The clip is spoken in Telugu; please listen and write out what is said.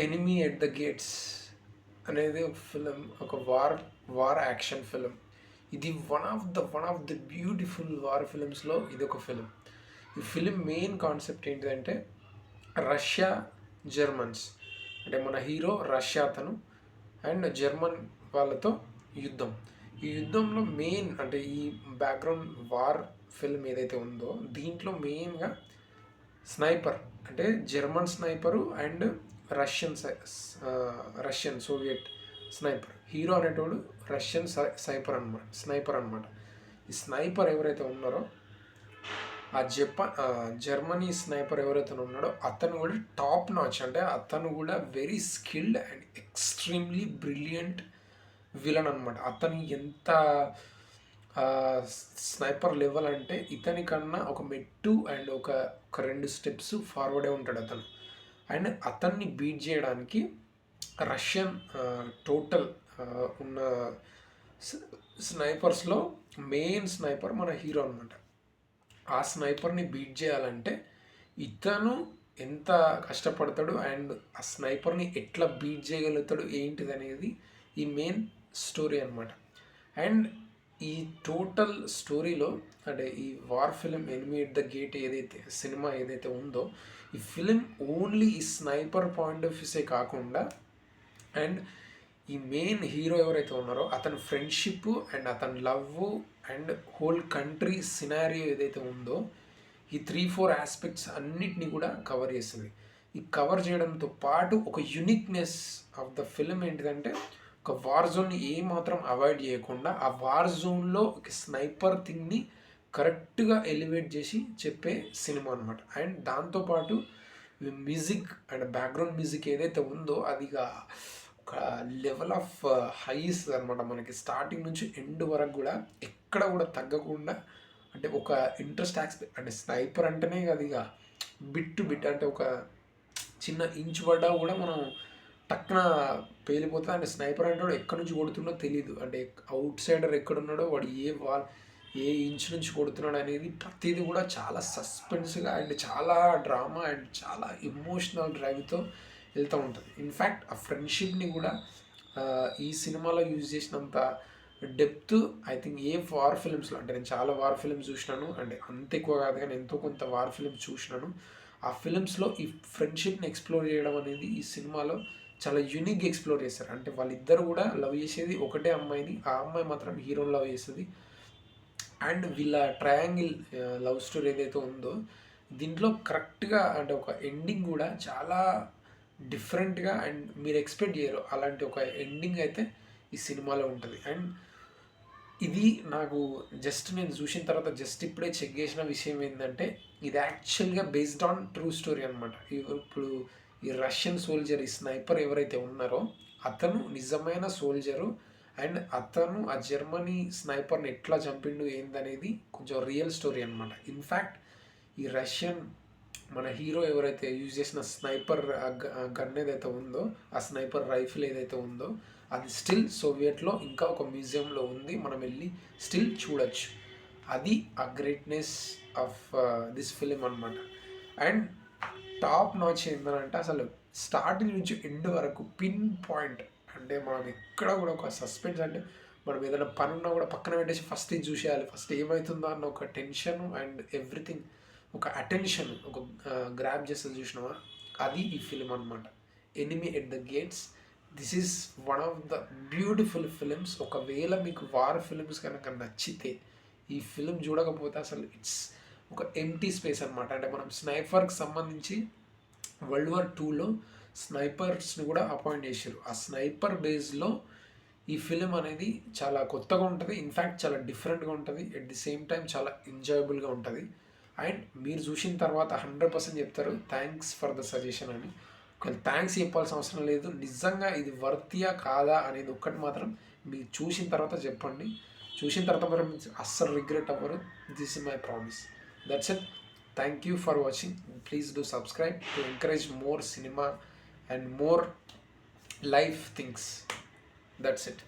ఎనిమీ ఎట్ ద గేట్స్ అనేది ఒక ఫిలిం, ఒక వార్ యాక్షన్ ఫిలిం. ఇది one of the beautiful war ఫిలిమ్స్లో ఇది ఒక ఫిలిం. ఈ ఫిలిం మెయిన్ కాన్సెప్ట్ ఏంటిదంటే రష్యా జర్మన్స్, అంటే మన హీరో రష్యా అతను అండ్ జర్మన్ వాళ్ళతో యుద్ధం. ఈ యుద్ధంలో మెయిన్ అంటే ఈ బ్యాక్గ్రౌండ్ వార్ ఫిల్మ్ ఏదైతే ఉందో దీంట్లో మెయిన్గా స్నైపర్, అంటే German sniper and Russian Soviet sniper. Hero అనేటోడు రష్యన్ స్నైపర్ అనమాట. ఈ స్నైపర్ ఎవరైతే ఉన్నారో ఆ జర్మనీ స్నైపర్ ఎవరైతే ఉన్నాడో అతను కూడా టాప్ నాచ్, అంటే అతను కూడా very skilled and extremely brilliant villain అనమాట. అతను ఎంత స్నైపర్ లెవెల్ అంటే ఇతని కన్నా ఒక మెట్టు అండ్ ఒక 2 స్టెప్స్ ఫార్వర్డే ఉంటాడు అతను. అండ్ అతన్ని బీట్ చేయడానికి రష్యన్ టోటల్ ఉన్న స్నైపర్స్లో మెయిన్ స్నైపర్ మన హీరో అనమాట. ఆ స్నైపర్ని బీట్ చేయాలంటే ఇతను ఎంత కష్టపడతాడు అండ్ ఆ స్నైపర్ని ఎట్లా బీట్ చేయగలుగుతాడు ఏంటిది అనేది ఈ మెయిన్ స్టోరీ అనమాట. అండ్ ఈ టోటల్ స్టోరీలో అంటే ఈ war film enemy at the gate ఏదైతే సినిమా ఏదైతే ఉందో ఈ ఫిలిం ఓన్లీ ఈ స్నైపర్ పాయింట్ ఆఫ్ వ్యూసే కాకుండా అండ్ ఈ మెయిన్ హీరో ఎవరైతే ఉన్నారో అతని ఫ్రెండ్షిప్ అండ్ అతని love and whole country scenario ఏదైతే ఉందో ఈ 3-4 ఆస్పెక్ట్స్ అన్నిటినీ కూడా కవర్ చేస్తుంది. ఈ కవర్ చేయడంతో పాటు ఒక యూనిక్నెస్ ఆఫ్ ద ఫిలిం ఏంటిదంటే ఒక వార్ జోన్ని ఏమాత్రం అవాయిడ్ చేయకుండా ఆ వార్ జోన్లో ఒక స్నైపర్ థింగ్ని కరెక్ట్గా ఎలివేట్ చేసి చెప్పే సినిమా అనమాట. అండ్ దాంతోపాటు మ్యూజిక్ అండ్ బ్యాక్గ్రౌండ్ మ్యూజిక్ ఏదైతే ఉందో అది ఒక లెవెల్ ఆఫ్ హైస్ అనమాట. మనకి స్టార్టింగ్ నుంచి ఎండ్ వరకు కూడా ఎక్కడ కూడా తగ్గకుండా, అంటే ఒక ఇంట్రెస్ట్ ఆస్పెక్ట్, అంటే స్నైపర్ అంటేనే అది బిట్ టు బిట్, అంటే ఒక చిన్న ఇంచు పడ్డా కూడా మనం టక్కున పేలిపోతుంది. అంటే స్నైపర్ అంటే ఎక్కడి నుంచి కొడుతుండో తెలియదు, అంటే అవుట్ సైడర్ ఎక్కడున్నాడో వాడు ఏ ఇంచు నుంచి కొడుతున్నాడు అనేది ప్రతిదీ కూడా చాలా సస్పెన్స్గా అండ్ చాలా డ్రామా అండ్ చాలా ఎమోషనల్ డ్రైవ్తో వెళ్తూ ఉంటుంది. ఇన్ఫ్యాక్ట్ ఆ ఫ్రెండ్షిప్ని కూడా ఈ సినిమాలో యూజ్ చేసినంత depth I think a war ఫిలిమ్స్లో, అంటే నేను చాలా వార్ ఫిలిమ్స్ చూసినాను, అంటే అంత ఎక్కువ కాదు కానీ ఎంతో కొంత వార్ ఫిలిమ్స్ చూసినాను. ఆ ఫిలిమ్స్లో ఈ ఫ్రెండ్షిప్ని ఎక్స్ప్లోర్ చేయడం అనేది ఈ సినిమాలో చాలా యూనిక్గా ఎక్స్ప్లోర్ చేస్తారు. అంటే వాళ్ళిద్దరు కూడా లవ్ చేసేది ఒకటే అమ్మాయిని, ఆ అమ్మాయి మాత్రం హీరోని లవ్ చేస్తుంది. అండ్ వీళ్ళ ట్రయాంగిల్ లవ్ స్టోరీ ఏదైతే ఉందో దీంట్లో కరెక్ట్గా అంటే ఒక ఎండింగ్ కూడా చాలా డిఫరెంట్గా అండ్ మీరు ఎక్స్పెక్ట్ చేయరు అలాంటి ఒక ఎండింగ్ అయితే ఈ సినిమాలో ఉంటుంది. అండ్ ఇది నాకు నేను చూసిన తర్వాత ఇప్పుడే చెక్ చేసిన విషయం ఏంటంటే ఇది యాక్చువల్గా బేస్డ్ ఆన్ ట్రూ స్టోరీ అనమాట. ఇప్పుడు ఈ రష్యన్ సోల్జర్, ఈ స్నైపర్ ఎవరైతే ఉన్నారో అతను నిజమైన సోల్జరు అండ్ అతను ఆ జర్మనీ స్నైపర్ని ఎట్లా చంపిండు ఏందనేది కొంచెం రియల్ స్టోరీ అనమాట. ఇన్ఫ్యాక్ట్ ఈ రష్యన్ మన హీరో ఎవరైతే యూజ్ చేసిన స్నైపర్ గన్ ఏదైతే ఉందో, ఆ స్నైపర్ రైఫిల్ ఏదైతే ఉందో అది స్టిల్ సోవియట్లో ఇంకా ఒక మ్యూజియంలో ఉంది, మనం వెళ్ళి స్టిల్ చూడొచ్చు. అది ఆ గ్రేట్నెస్ ఆఫ్ దిస్ ఫిలిం అనమాట. అండ్ టాప్ నాచ్ ఏంటంటే అసలు స్టార్టింగ్ నుంచి ఎండ్ వరకు పిన్ పాయింట్, అంటే మనం ఎక్కడ కూడా ఒక సస్పెన్స్, అంటే మనం ఏదైనా పని ఉన్నా కూడా పక్కన పెట్టేసి ఫస్ట్ ఇది చూసేయాలి, ఫస్ట్ ఏమవుతుందో అన్న ఒక టెన్షన్ అండ్ ఎవ్రీథింగ్, ఒక అటెన్షన్, ఒక గ్రాప్ చేస్తే చూసినావా, అది ఈ ఫిలిం అనమాట. Enemy at the gates. This is one of the beautiful films. ఒకవేళ మీకు వార్ ఫిలిమ్స్ కనుక నచ్చితే ఈ ఫిలిం చూడకపోతే అసలు ఇట్స్ ఒక ఎంటీ స్పేస్ అనమాట. అంటే మనం స్నైపర్కి సంబంధించి వరల్డ్ వార్ 2లో స్నైపర్స్ని కూడా అపాయింట్ చేశారు. ఆ స్నైపర్ బేస్లో ఈ ఫిలిం అనేది చాలా కొత్తగా ఉంటుంది, ఇన్ఫ్యాక్ట్ చాలా డిఫరెంట్గా ఉంటుంది, ఎట్ ది సేమ్ టైం చాలా ఎంజాయబుల్గా ఉంటుంది. అండ్ మీరు చూసిన తర్వాత 100% చెప్తారు థ్యాంక్స్ ఫర్ ద సజెషన్ అని. ఒకవేళ థ్యాంక్స్ చెప్పాల్సిన అవసరం లేదు, నిజంగా ఇది వర్తియా కాదా అనేది ఒక్కటి మాత్రం మీరు చూసిన తర్వాత చెప్పండి. చూసిన తర్వాత మరి అస్సలు రిగ్రెట్ అవ్వరు. This is my promise. That's it. Thank you for watching. Please do subscribe to encourage more cinema and more life things. That's it.